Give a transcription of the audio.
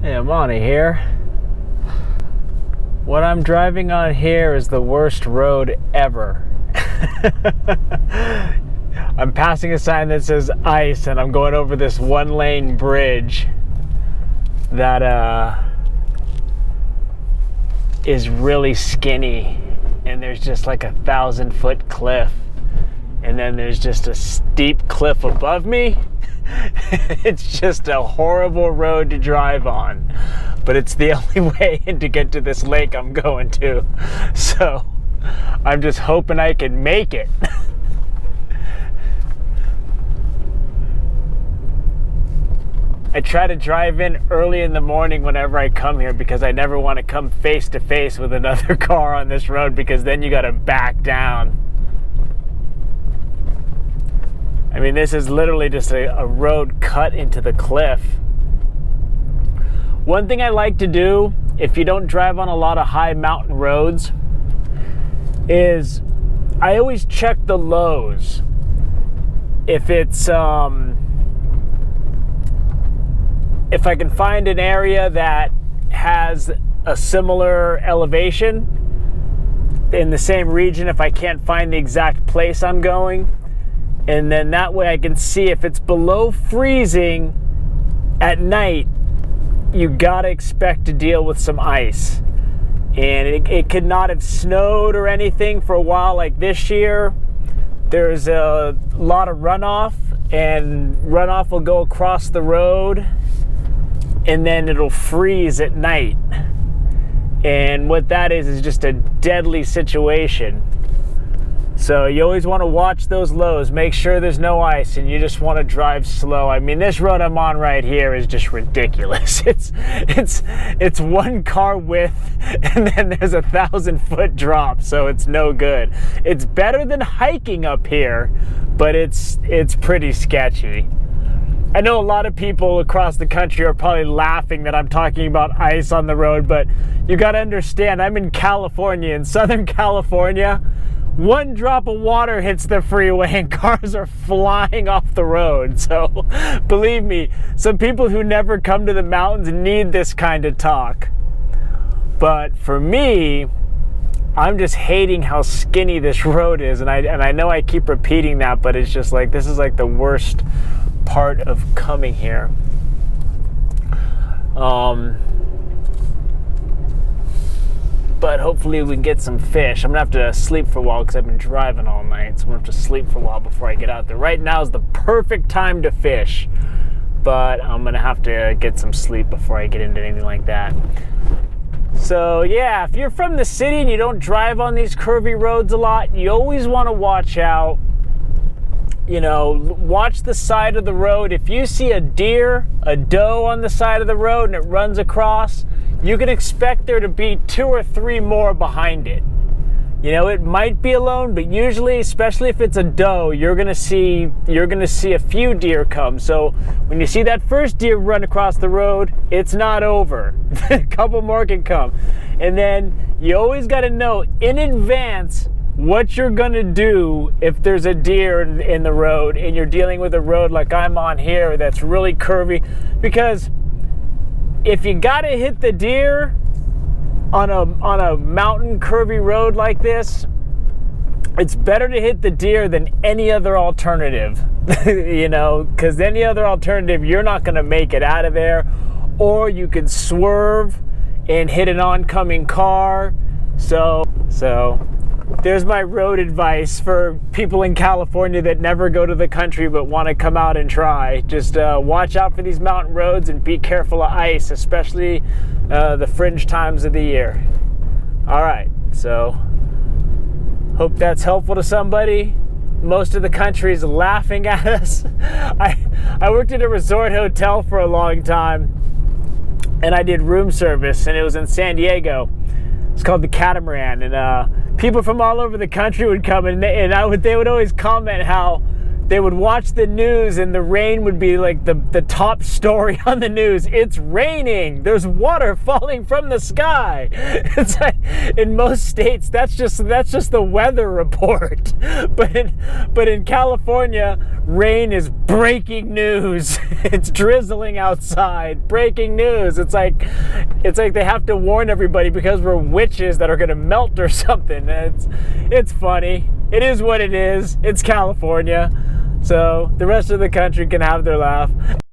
Hey, I'm on it here. What I'm driving on here is the worst road ever. I'm passing a sign that says ice, and I'm going over this one-lane bridge that is really skinny, and there's just like a 1,000-foot cliff, and then there's just a steep cliff above me. It's just a horrible road to drive on, but it's the only way in to get to this lake I'm going to, so I'm just hoping I can make it. I try to drive in early in the morning whenever I come here because I never want to come face to face with another car on this road, because then you got to back down. I mean, this is literally just a road cut into the cliff. One thing I like to do, if you don't drive on a lot of high mountain roads, is I always check the lows. If it's, if I can find an area that has a similar elevation in the same region, if I can't find the exact place I'm going, and then that way I can see if it's below freezing at night, you gotta expect to deal with some ice. And it could not have snowed or anything for a while like this year. There's a lot of runoff, and runoff will go across the road, and then it'll freeze at night. And what that is just a deadly situation. So you always want to watch those lows, make sure there's no ice, and you just want to drive slow. I mean, this road I'm on right here is just ridiculous. It's one car width, and then there's a 1,000-foot drop, so it's no good. It's better than hiking up here, but it's pretty sketchy. I know a lot of people across the country are probably laughing that I'm talking about ice on the road, but you got to understand, I'm in California, in Southern California. One drop of water hits the freeway and cars are flying off the road. So believe me, some people who never come to the mountains need this kind of talk. But for me, I'm just hating how skinny this road is. And I know I keep repeating that, but it's just like, this is like the worst part of coming here. But hopefully we can get some fish. I'm gonna have to sleep for a while because I've been driving all night, so I'm gonna have to sleep for a while before I get out there. Right now is the perfect time to fish, but I'm gonna have to get some sleep before I get into anything like that. So yeah, if you're from the city and you don't drive on these curvy roads a lot, you always want to watch out. You know, watch the side of the road. If you see a deer, a doe on the side of the road and it runs across, you can expect there to be 2 or 3 more behind it. You know, it might be alone, but usually, especially if it's a doe, you're gonna see a few deer come. So when you see that first deer run across the road, it's not over. A couple more can come. And then you always gotta know in advance what you're gonna do if there's a deer in the road and you're dealing with a road like I'm on here that's really curvy. Because if you gotta hit the deer on a mountain curvy road like this, it's better to hit the deer than any other alternative. You know, because any other alternative, you're not gonna make it out of there, or you could swerve and hit an oncoming car. So there's my road advice for people in California that never go to the country but want to come out and try. Just watch out for these mountain roads and be careful of ice, especially the fringe times of the year. All right, so hope that's helpful to somebody. Most of the country is laughing at us. I worked at a resort hotel for a long time, and I did room service, and it was in San Diego. It's called the Catamaran, and people from all over the country would come, and they would always comment how they would watch the news and the rain would be like the top story on the news. It's raining. There's water falling from the sky. It's like in most states that's just the weather report. But in California, rain is breaking news. It's drizzling outside. Breaking news. It's like they have to warn everybody because we're witches that are going to melt or something. It's funny. It is what it is. It's California. So the rest of the country can have their laugh.